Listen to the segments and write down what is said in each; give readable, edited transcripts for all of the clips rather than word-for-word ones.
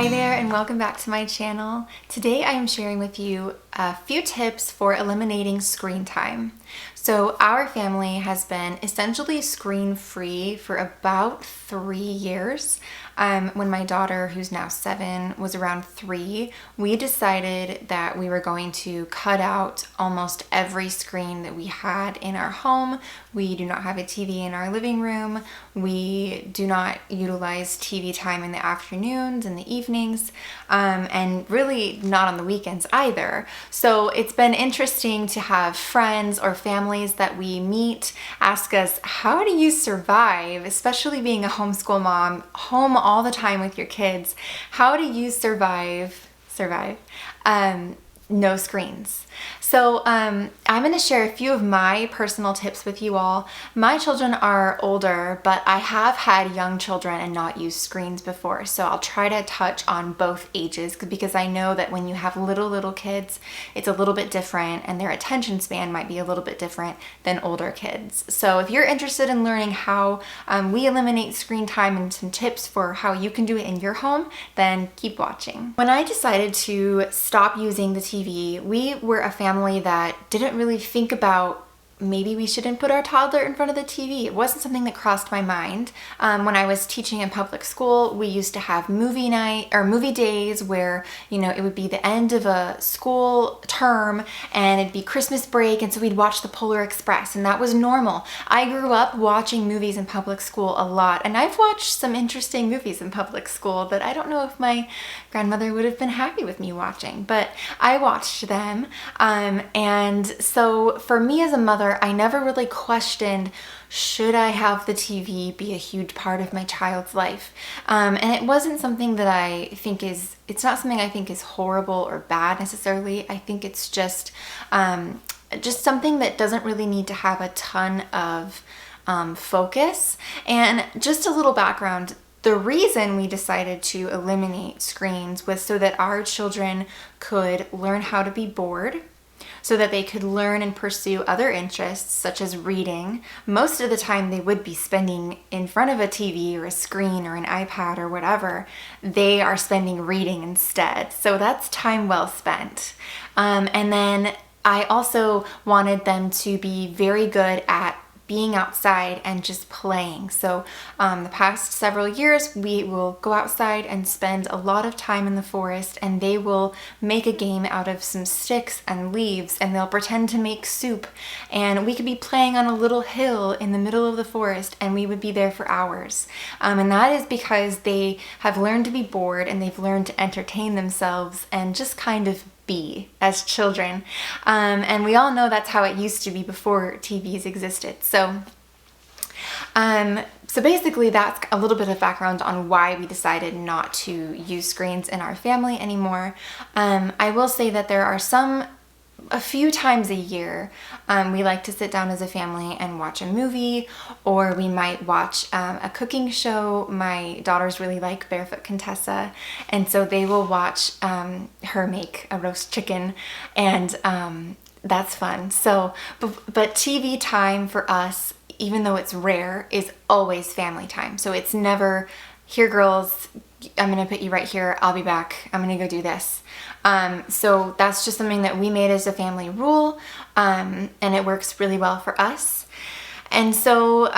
Hi there and welcome back to my channel. Today I am sharing with you a few tips for eliminating screen time. So our family has been essentially screen-free for about 3 years. When my daughter, who's now 7, was around 3, we decided that we were going to cut out almost every screen that we had in our home. We do not have a TV in our living room. We do not utilize TV time in the afternoons and the evenings, and really not on the weekends either. So it's been interesting to have friends or families that we meet ask us, how do you survive, especially being a homeschool mom, home all the time with your kids? How do you survive no screens? So I'm going to share a few of my personal tips with you all. My children are older, but I have had young children and not used screens before. So I'll try to touch on both ages because I know that when you have little kids, it's a little bit different and their attention span might be a little bit different than older kids. So if you're interested in learning how we eliminate screen time and some tips for how you can do it in your home, then keep watching. When I decided to stop using the TV, we were a family that didn't really think about maybe we shouldn't put our toddler in front of the TV. It wasn't something that crossed my mind. When I was teaching in public school, we used to have movie night or movie days where, it would be the end of a school term and it'd be Christmas break, and so we'd watch the Polar Express, and that was normal. I grew up watching movies in public school a lot, and I've watched some interesting movies in public school that I don't know if my grandmother would have been happy with me watching, but I watched them. And so for me as a mother, I never really questioned, should I have the TV be a huge part of my child's life? And it wasn't something that it's not something I think is horrible or bad necessarily. I think it's just something that doesn't really need to have a ton of focus. And just a little background, the reason we decided to eliminate screens was so that our children could learn how to be bored, so that they could learn and pursue other interests such as reading. Most of the time they would be spending in front of a TV or a screen or an iPad or whatever. They are spending reading instead. So that's time well spent. And then I also wanted them to be very good at being outside and just playing. So the past several years, we will go outside and spend a lot of time in the forest, and they will make a game out of some sticks and leaves, and they'll pretend to make soup. And we could be playing on a little hill in the middle of the forest, and we would be there for hours. And that is because they have learned to be bored, and they've learned to entertain themselves and just kind of be as children. And we all know that's how it used to be before TVs existed. So basically that's a little bit of background on why we decided not to use screens in our family anymore. I will say that there are a few times a year, we like to sit down as a family and watch a movie, or we might watch a cooking show. My daughters really like Barefoot Contessa, and so they will watch her make a roast chicken, and that's fun. So, but TV time for us, even though it's rare, is always family time. So it's never, here girls, I'm gonna put you right here, I'll be back, I'm gonna go do this. So that's just something that we made as a family rule, and it works really well for us. And so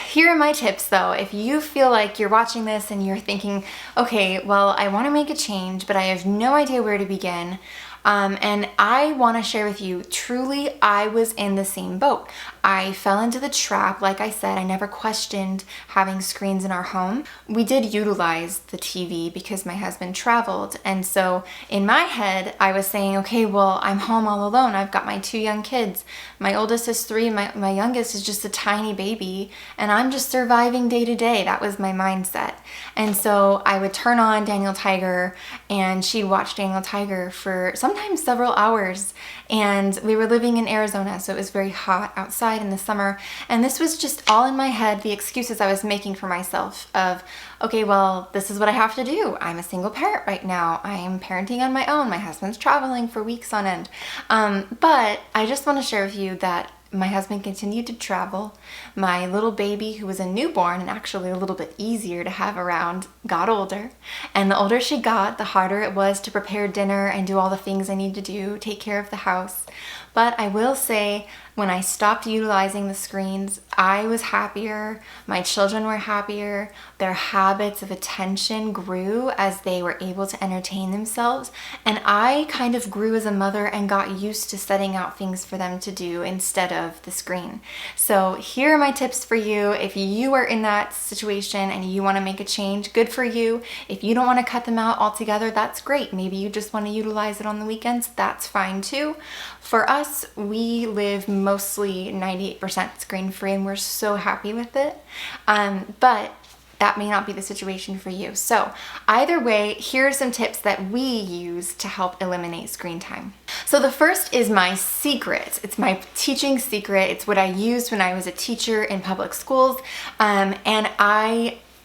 here are my tips though. If you feel like you're watching this and you're thinking, okay, well, I want to make a change, but I have no idea where to begin, and I want to share with you, truly, I was in the same boat. I fell into the trap. Like I said, I never questioned having screens in our home. We did utilize the TV because my husband traveled. And so in my head, I was saying, okay, well, I'm home all alone. I've got my 2 young kids. My oldest is 3, my youngest is just a tiny baby, and I'm just surviving day to day. That was my mindset. And so I would turn on Daniel Tiger, and she'd watch Daniel Tiger for sometimes several hours. And we were living in Arizona, so it was very hot outside in the summer. And this was just all in my head, the excuses I was making for myself of, okay, well, this is what I have to do. I'm a single parent right now. I am parenting on my own. My husband's traveling for weeks on end. But I just want to share with you that my husband continued to travel. My little baby, who was a newborn and actually a little bit easier to have around, got older. And the older she got, the harder it was to prepare dinner and do all the things I need to do, take care of the house. But I will say, when I stopped utilizing the screens, I was happier, my children were happier, their habits of attention grew as they were able to entertain themselves, and I kind of grew as a mother and got used to setting out things for them to do instead of the screen. So here are my tips for you. If you are in that situation and you want to make a change, good for you. If you don't want to cut them out altogether, that's great. Maybe you just want to utilize it on the weekends, that's fine too. For us, we live mostly 98% screen free and we're so happy with it. But that may not be the situation for you. So either way, here are some tips that we use to help eliminate screen time. So the first is my secret. It's my teaching secret. It's what I used when I was a teacher in public schools.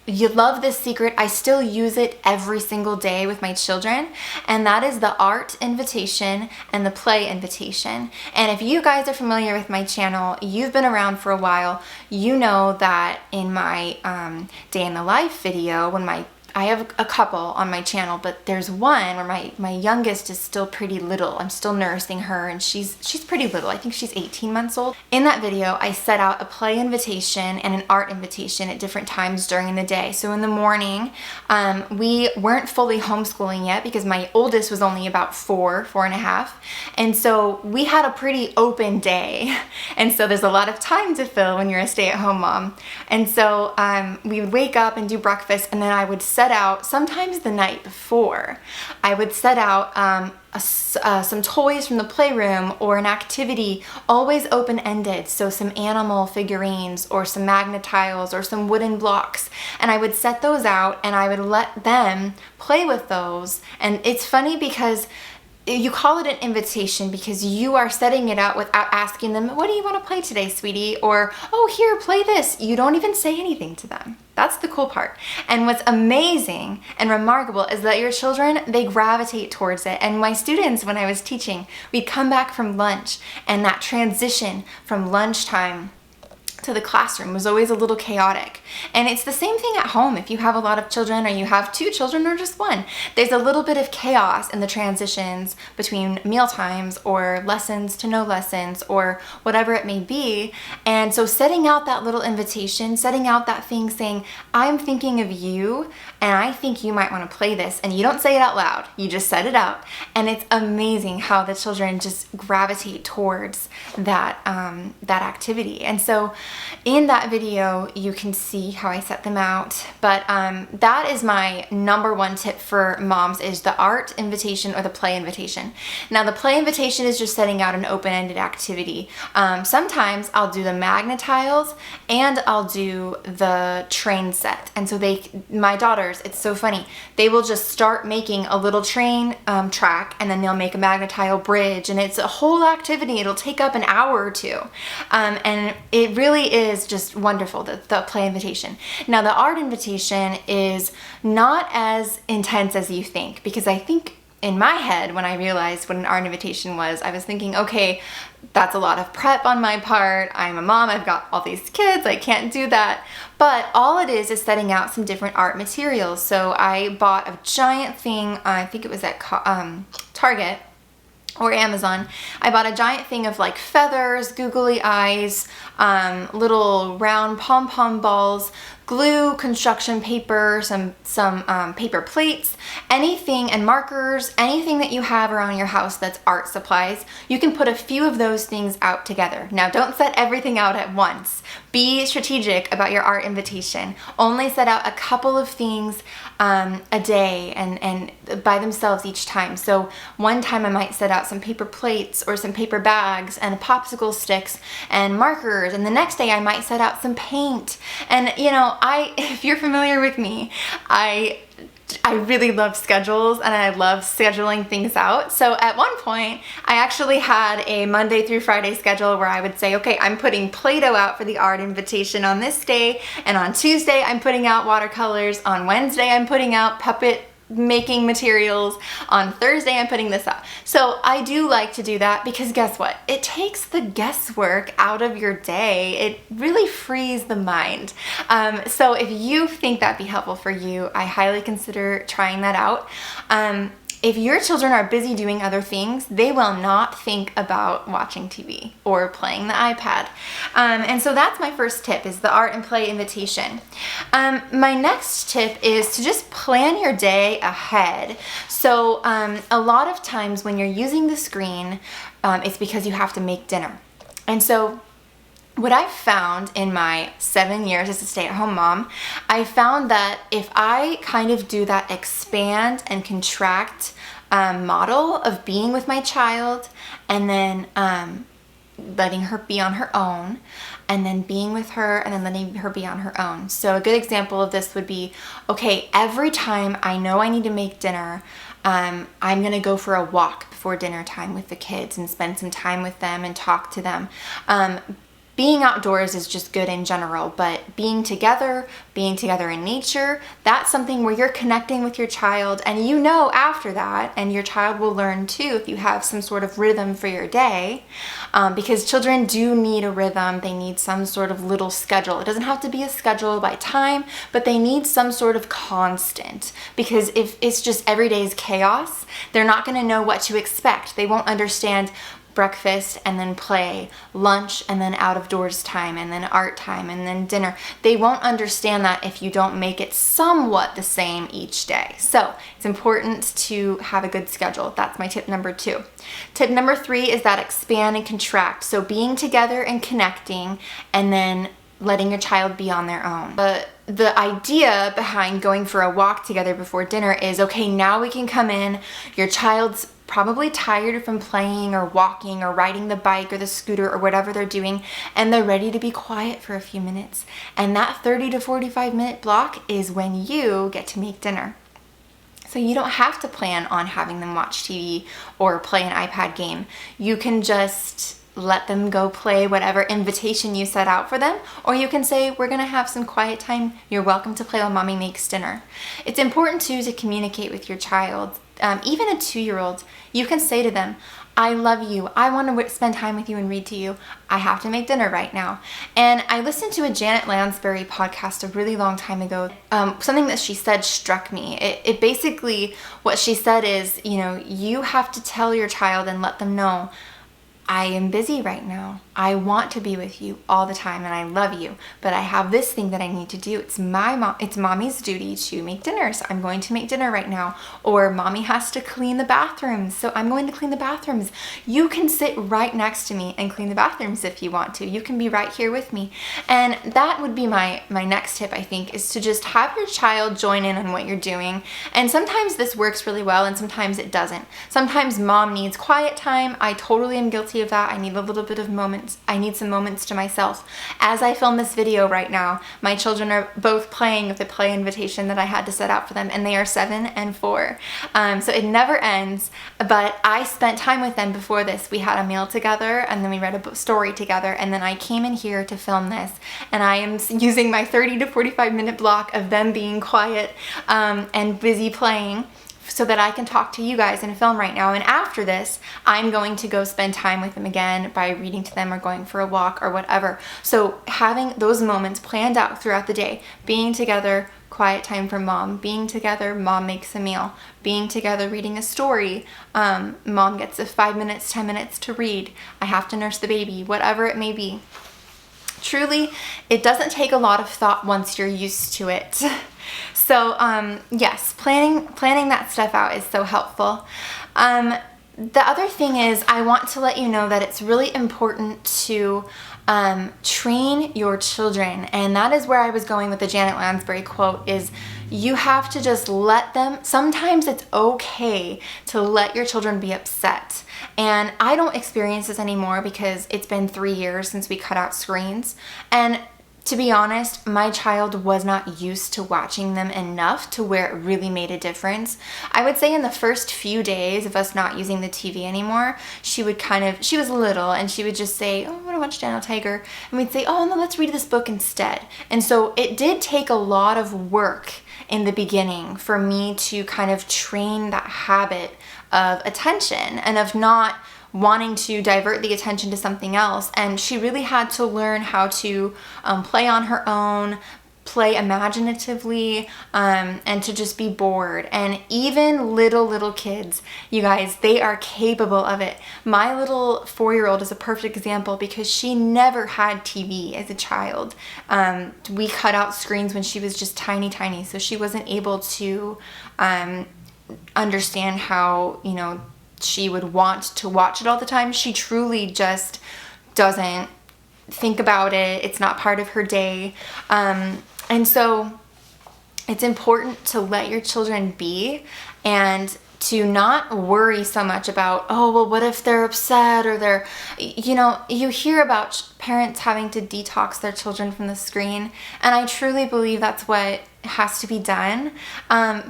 You love this secret. I still use it every single day with my children, and that is the art invitation and the play invitation. And if you guys are familiar with my channel, you've been around for a while, you know that in my day in the life video, I have a couple on my channel, but there's one where my youngest is still pretty little. I'm still nursing her and she's pretty little. I think she's 18 months old. In that video, I set out a play invitation and an art invitation at different times during the day. So in the morning, we weren't fully homeschooling yet because my oldest was only about 4.5. And so we had a pretty open day. And so there's a lot of time to fill when you're a stay-at-home mom. And so we would wake up and do breakfast, and then I would set out, sometimes the night before, I would set out some toys from the playroom or an activity, always open-ended, so some animal figurines or some magnet tiles or some wooden blocks, and I would set those out and I would let them play with those. And it's funny because you call it an invitation because you are setting it out without asking them, what do you want to play today, sweetie? Or, oh, here, play this. You don't even say anything to them. That's the cool part. And what's amazing and remarkable is that your children, they gravitate towards it. And my students, when I was teaching, we'd come back from lunch, and that transition from lunchtime to the classroom was always a little chaotic. And it's the same thing at home. If you have a lot of children, or you have 2 children or just 1, there's a little bit of chaos in the transitions between meal times or lessons to no lessons or whatever it may be. And so setting out that little invitation, setting out that thing saying, I'm thinking of you and I think you might want to play this, and you don't say it out loud, you just set it out. And it's amazing how the children just gravitate towards that activity. And so in that video, you can see how I set them out. But that is my number 1 tip for moms, is the art invitation or the play invitation. Now, the play invitation is just setting out an open-ended activity. Sometimes I'll do the magnet tiles and I'll do the train set. And so my daughters, it's so funny, they will just start making a little train track, and then they'll make a magnet tile bridge, and it's a whole activity. It'll take up an hour or 2. And it really is just wonderful, the play invitation. Now, the art invitation is not as intense as you think, because I think in my head, when I realized what an art invitation was, I was thinking, okay, that's a lot of prep on my part. I'm a mom, I've got all these kids, I can't do that. But all it is setting out some different art materials. So I bought a giant thing, I think it was at Target or Amazon. I bought a giant thing of like feathers, googly eyes, little round pom-pom balls, glue, construction paper, some paper plates, anything, and markers, anything that you have around your house that's art supplies. You can put a few of those things out together. Now, don't set everything out at once. Be strategic about your art invitation. Only set out a couple of things a day and by themselves each time. So one time I might set out some paper plates or some paper bags and popsicle sticks and markers, and the next day I might set out some paint. And you know, if you're familiar with me, I really love schedules and I love scheduling things out. So at one point, I actually had a Monday through Friday schedule where I would say, okay, I'm putting Play-Doh out for the art invitation on this day, and on Tuesday I'm putting out watercolors, on Wednesday I'm putting out puppet making materials. On Thursday, I'm putting this up. So I do like to do that because guess what? It takes the guesswork out of your day. It really frees the mind. So if you think that'd be helpful for you, I highly consider trying that out. If your children are busy doing other things, they will not think about watching TV or playing the iPad. And so that's my first tip, is the art and play invitation. My next tip is to just plan your day ahead. So a lot of times when you're using the screen, it's because you have to make dinner. And so what I've found in my 7 years as a stay-at-home mom, I found that if I kind of do that expand and contract model of being with my child, and then letting her be on her own, and then being with her, and then letting her be on her own. So a good example of this would be, okay, every time I know I need to make dinner, I'm gonna go for a walk before dinner time with the kids and spend some time with them and talk to them. Being outdoors is just good in general, but being together in nature, that's something where you're connecting with your child, and you know after that, and your child will learn too if you have some sort of rhythm for your day, because children do need a rhythm. They need some sort of little schedule. It doesn't have to be a schedule by time, but they need some sort of constant, because if it's just every day's chaos, they're not going to know what to expect. They won't understand breakfast and then play, lunch and then out of doors time, and then art time, and then dinner. They won't understand that if you don't make it somewhat the same each day. So it's important to have a good schedule. That's my tip number 2. Tip number 3 is that expand and contract. So being together and connecting, and then letting your child be on their own. The idea behind going for a walk together before dinner is, okay, now we can come in, your child's probably tired from playing or walking or riding the bike or the scooter or whatever they're doing, and they're ready to be quiet for a few minutes. And that 30 to 45 minute block is when you get to make dinner. So you don't have to plan on having them watch TV or play an iPad game. You can just let them go play whatever invitation you set out for them, or you can say, we're gonna have some quiet time. You're welcome to play while mommy makes dinner. It's important too to communicate with your child. Even a 2-year-old, you can say to them, I love you. I want to spend time with you and read to you. I have to make dinner right now. And I listened to a Janet Lansbury podcast a really long time ago. Something that she said struck me. It basically, what she said is, you have to tell your child and let them know, I am busy right now. I want to be with you all the time, and I love you, but I have this thing that I need to do. It's mommy's duty to make dinner, so I'm going to make dinner right now. Or mommy has to clean the bathrooms, so I'm going to clean the bathrooms. You can sit right next to me and clean the bathrooms if you want to. You can be right here with me. And that would be my next tip, I think, is to just have your child join in on what you're doing. And sometimes this works really well, and sometimes it doesn't. Sometimes mom needs quiet time. I totally am guilty of that. I need a little bit of moments. I need some moments to myself. As I film this video right now, my children are both playing with the play invitation that I had to set out for them, and they are 7 and 4. So it never ends, but I spent time with them before this. We had a meal together, and then we read a story together, and then I came in here to film this, and I am using my 30 to 45 minute block of them being quiet and busy playing, so that I can talk to you guys in a film right now. And after this, I'm going to go spend time with them again by reading to them or going for a walk or whatever. So having those moments planned out throughout the day, being together, quiet time for mom, being together, mom makes a meal, being together, reading a story, mom gets 5 minutes, 10 minutes to read, I have to nurse the baby, whatever it may be. Truly, it doesn't take a lot of thought once you're used to it. So yes, planning that stuff out is so helpful. The other thing is, I want to let you know that it's really important to train your children, and that is where I was going with the Janet Lansbury quote, is you have to just let them, sometimes it's okay to let your children be upset. And I don't experience this anymore because it's been 3 years since we cut out screens. And to be honest, my child was not used to watching them enough to where it really made a difference. I would say in the first few days of us not using the TV anymore, she was little, and she would just say, oh, I want to watch Daniel Tiger. And we'd say, oh, no, let's read this book instead. And so it did take a lot of work in the beginning for me to kind of train that habit of attention and of not wanting to divert the attention to something else. And she really had to learn how to play on her own, play imaginatively, and to just be bored. And even little kids, you guys, they are capable of it. My little 4-year-old is a perfect example because she never had TV as a child. We cut out screens when she was just tiny, so she wasn't able to understand how, you know, she would want to watch it all the time. She truly just doesn't think about it. It's not part of her day. And so it's important to let your children be and to not worry so much about, oh, well, what if they're upset or they're, you know, you hear about parents having to detox their children from the screen. And I truly believe that's what has to be done.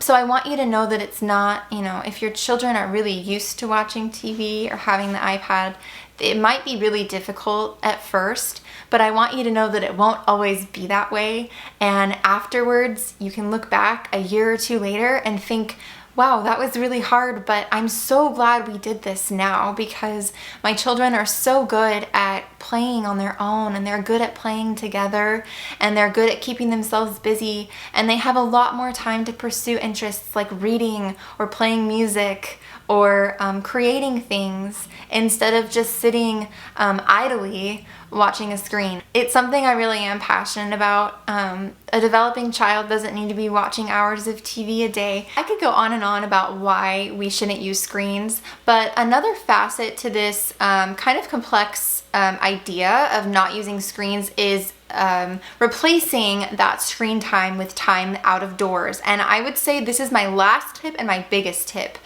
So I want you to know that it's not, you know, if your children are really used to watching TV or having the iPad, it might be really difficult at first, but I want you to know that it won't always be that way. And afterwards, you can look back a year or two later and think, wow, that was really hard, but I'm so glad we did this now because my children are so good at playing on their own, and they're good at playing together, and they're good at keeping themselves busy, and they have a lot more time to pursue interests like reading or playing music or creating things instead of just sitting idly watching a screen. It's something I really am passionate about. A developing child doesn't need to be watching hours of TV a day. I could go on and on about why we shouldn't use screens, but another facet to this kind of complex idea of not using screens is replacing that screen time with time out of doors. And I would say this is my last tip and my biggest tip,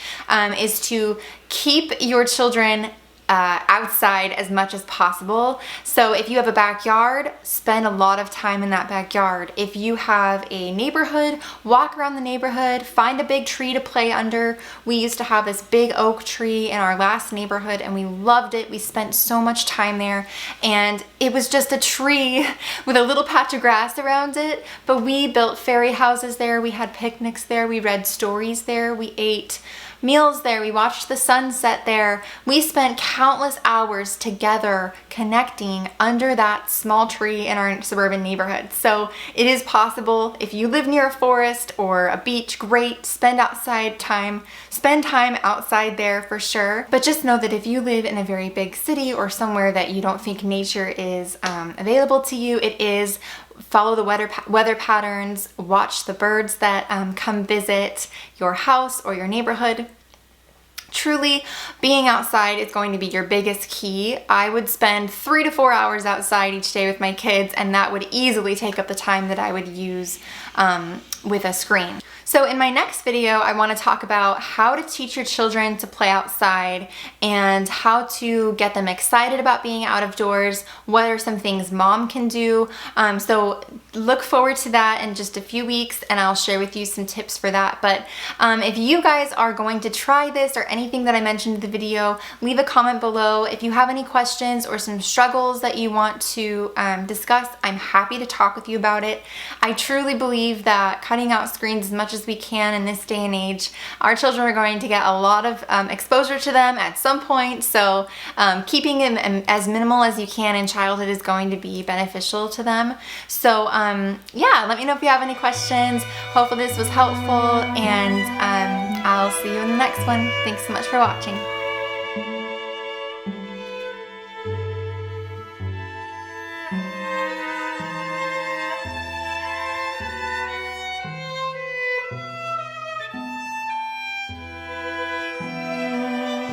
is to keep your children outside as much as possible. So if you have a backyard, spend a lot of time in that backyard. If you have a neighborhood, walk around the neighborhood, find a big tree to play under. We used to have this big oak tree in our last neighborhood and we loved it. We spent so much time there, and it was just a tree with a little patch of grass around it, but we built fairy houses there, we had picnics there, we read stories there, we ate meals there, we watched the sunset there. We spent countless hours together connecting under that small tree in our suburban neighborhood. So it is possible. If you live near a forest or a beach, great, spend time outside there for sure. But just know that if you live in a very big city or somewhere that you don't think nature is available to you, it is. Follow the weather patterns, watch the birds that come visit your house or your neighborhood. Truly, being outside is going to be your biggest key. I would spend 3 to 4 hours outside each day with my kids, and that would easily take up the time that I would use with a screen. So in my next video, I want to talk about how to teach your children to play outside and how to get them excited about being out of doors. What are some things mom can do? So look forward to that in just a few weeks, and I'll share with you some tips for that. But if you guys are going to try this or anything that I mentioned in the video, leave a comment below. If you have any questions or some struggles that you want to discuss, I'm happy to talk with you about it. I truly believe that cutting out screens as much as we can in this day and age, our children are going to get a lot of exposure to them at some point, so keeping them as minimal as you can in childhood is going to be beneficial to them. So yeah, let me know if you have any questions. Hopefully this was helpful, and I'll see you in the next one. Thanks so much for watching.